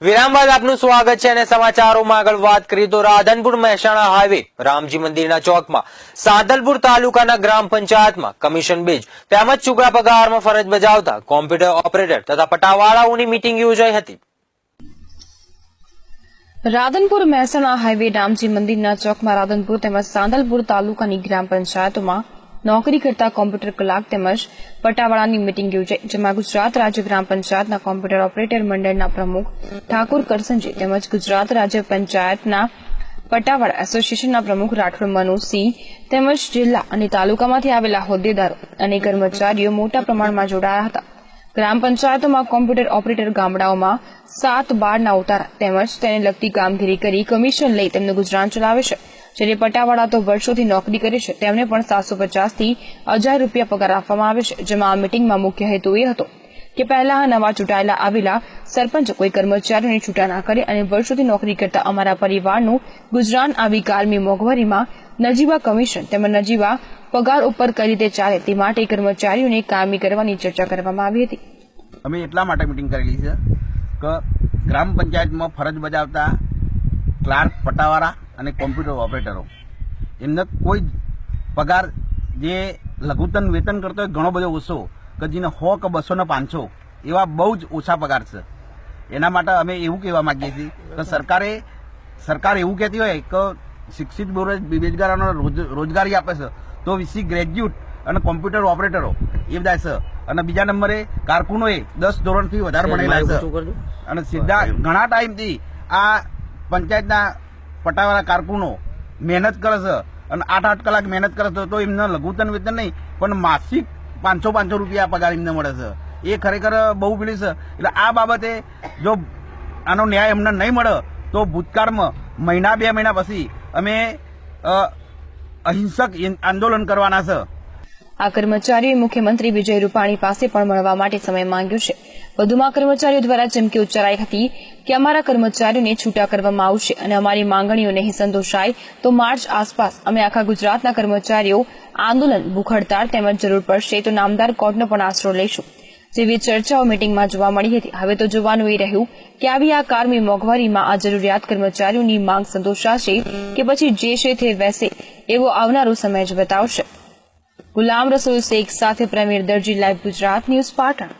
વિરામ બાદ આપનું સ્વાગત છે અને સમાચારોમાં આગળ વાત કરીએ તો રાધનપુર મહેસાણા હાઈવે રામજી મંદિરના ચોકમાં સાદલપુર તાલુકાના ગ્રામ પંચાયતમાં કમિશન બેઝ તેમજ ચૂકડા પગારમાં ફરજ બજાવતા કોમ્પ્યુટર ઓપરેટર તથા પટાવાળાઓની મીટિંગ યોજાઈ હતી। રાધનપુર મહેસાણા હાઈવે રામજી મંદિરના ચોકમાં રાધનપુર તેમજ સાંદલપુર તાલુકાની ગ્રામ પંચાયતોમાં નોકરી કરતા કોમ્પ્યુટર કલાક તેમજ પટાવાળાની મીટિંગ યોજાઈ, જેમાં ગુજરાત રાજ્ય ગ્રામ પંચાયતના કોમ્પ્યુટર ઓપરેટર મંડળના પ્રમુખ ઠાકુર કરસનજી તેમજ ગુજરાત રાજ્ય પંચાયતના પટાવાળા એસોસિએશનના પ્રમુખ રાઠોડ મનુસિંહ તેમજ જિલ્લા અને તાલુકામાંથી આવેલા હોદ્દેદારો અને કર્મચારીઓ મોટા પ્રમાણમાં જોડાયા હતા। ગ્રામ પંચાયતોમાં કોમ્પ્યુટર ઓપરેટર ગામડાઓમાં 7-12ના ઉતારા તેમજ તેને લગતી કામગીરી કરી કમિશન લઈ તેમનું ગુજરાન ચલાવે છે, જ્યારે પટાવાળા તો વર્ષોથી નોકરી કરે છે તેમને પણ 750 થી 1000 રૂપિયા પગાર આપવામાં આવે છે। જેમાં આ મીટિંગમાં મુખ્ય હેતુ એ હતો કે પહેલા નવા ચૂંટાયેલા આવેલા સરપંચ કોઈ કર્મચારીઓની છૂટા ના કરે અને વર્ષોથી નોકરી કરતા અમારા પરિવારનું ગુજરાન આવી કાલમી મોંઘવારીમાં નજીવા કમિશન તેમજ નજીવા પગાર ઉપર કઈ રીતે ચાલે તે માટે કર્મચારીઓને કામી કરવાની ચર્ચા કરવામાં આવી હતી। અમે એટલા માટે મીટિંગ કરેલી છે કે ગ્રામ પંચાયતમાં ફરજ બજાવતા ક્લાર્ક, પટાવાળા અને કોમ્પ્યુટર ઓપરેટરો એમને કોઈ પગાર જે લઘુત્તમ વેતન કરતો હોય ઘણો બધો ઓછો કે જેને 100 કે 200 ને 500 એવા બહુ જ ઓછા પગાર છે। એના માટે અમે એવું કહેવા માંગીએ છીએ કે સરકાર એવું કહેતી હોય કે શિક્ષિત બેરોજગારોને રોજગારી આપે છે તો વીસી ગ્રેજ્યુએટ અને કોમ્પ્યુટર ઓપરેટરો એ બધા છે અને બીજા નંબરે કારકુનોએ 10 ધોરણથી વધારે ભણેલા છે અને સીધા ઘણા ટાઈમથી આ પંચાયતના પટાવાળા કારકુનો મહેનત કરે છે અને 8-8 કલાક મહેનત કરે છે તો એમને લઘુત્તમ વેતન નહીં પણ માસિક 500 રૂપિયા પગાર એમને મળે છે। એ ખરેખર બહુ પેલી છે। એટલે આ બાબતે જો આનો ન્યાય એમને નહીં મળે તો ભૂતકાળમાં 1-2 મહિના પછી અમે અહિંસક આંદોલન કરવાના છે। આ કર્મચારીઓએ મુખ્યમંત્રી વિજય રૂપાણી પાસે પણ મળવા માટે સમય માંગ્યો છે। વધુમાં કર્મચારીઓ દ્વારા ચીમકી ઉચ્ચારાઈ હતી કે અમારા કર્મચારીઓને છૂટા કરવામાં આવશે અને અમારી માંગણીઓ નહીં સંતોષાય તો માર્ચ આસપાસ અમે આખા ગુજરાતના કર્મચારીઓ આંદોલન, ભૂખ હડતાળ તેમજ જરૂર પડશે તો નામદાર કોર્ટનો પણ આશરો લઈશું, જેવી ચર્ચાઓ મીટિંગમાં જોવા મળી હતી। હવે તો જોવાનું એ રહ્યું કે આવી આ કારમી મોંઘવારીમાં આ જરૂરિયાત કર્મચારીઓની માંગ સંતોષાશે કે પછી જે છે તે વહેશે એવો આવનારો સમય જ બતાવશે। ગુલામ રસૂલ શેખ સાથે પ્રવીર દરજી, લાઈવ ગુજરાત ન્યૂઝ, પાટણ।